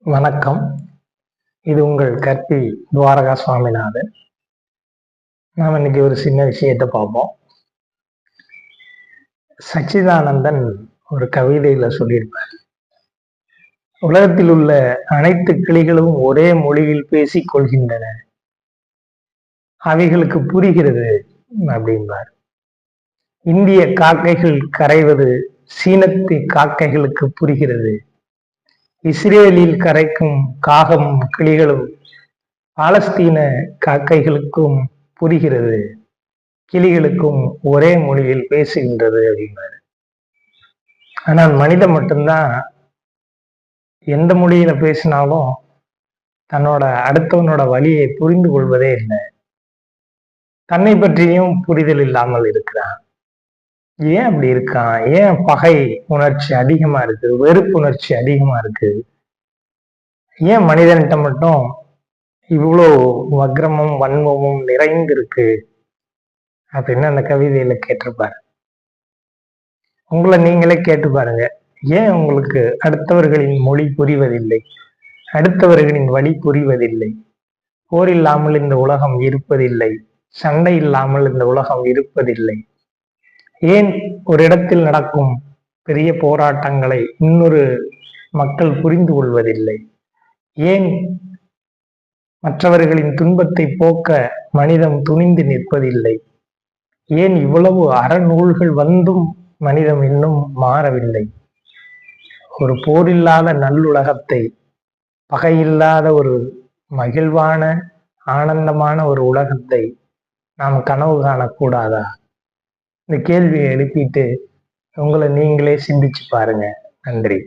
வணக்கம். இது உங்கள் கற்பி துவாரகா சுவாமிநாதன். நாம் இன்னைக்கு ஒரு சின்ன விஷயத்தை பார்ப்போம். சச்சிதானந்தன் ஒரு கவிதையில சொல்லியிருப்பார், உலகத்தில் உள்ள அனைத்து கிளிகளும் ஒரே மொழியில் பேசிக் கொள்கின்றன, அவைகளுக்கு புரிகிறது அப்படின்பார். இந்திய காக்கைகள் கரைவது சீனத்து காக்கைகளுக்கு புரிகிறது, இஸ்ரேலில் கரைக்கும் காகமும் கிளிகளும் பாலஸ்தீன காக்கைகளுக்கும் புரிகிறது, கிளிகளுக்கும் ஒரே மொழியில் பேசுகின்றது அப்படின்னாரு. ஆனால் மனிதன் மட்டும்தான் எந்த மொழியில பேசினாலும் தன்னோட அடுத்தவனோட வழியை புரிந்து கொள்வதே இல்லை. தன்னை பற்றியும் புரிதல் இல்லாமல் இருக்கிறான். ஏன் அப்படி இருக்கான்? ஏன் பகை உணர்ச்சி அதிகமா இருக்கு, வெறுப்பு உணர்ச்சி அதிகமா இருக்கு? ஏன் மனிதன்கிட்ட மட்டும் இவ்வளோ வக்ரமும் வன்மமும் நிறைந்திருக்கு அப்படின்னு அந்த கவிதையில கேட்டிருப்பாரு. உங்களை நீங்களே கேட்டு பாருங்க, ஏன் உங்களுக்கு அடுத்தவர்களின் மொழி புரிவதில்லை, அடுத்தவர்களின் வழி புரிவதில்லை? போர் இல்லாமல் இந்த உலகம் இருப்பதில்லை, சண்டை இல்லாமல் இந்த உலகம் இருப்பதில்லை. ஏன் ஒரு இடத்தில் நடக்கும் பெரிய போராட்டங்களை இன்னொரு மக்கள் புரிந்து கொள்வதில்லை? ஏன் மற்றவர்களின் துன்பத்தை போக்க மனிதம் துணிந்து நிற்பதில்லை? ஏன் இவ்வளவு அறநூல்கள் வந்தும் மனிதம் இன்னும் மாறவில்லை? ஒரு போரில்லாத நல்லுலகத்தை, பகையில்லாத ஒரு மகிழ்வான ஆனந்தமான ஒரு உலகத்தை நாம் கனவு காணக்கூடாதா? இந்த கேள்வியை எழுப்பிட்டு உங்களை நீங்களே சிந்திச்சு பாருங்க. நன்றி.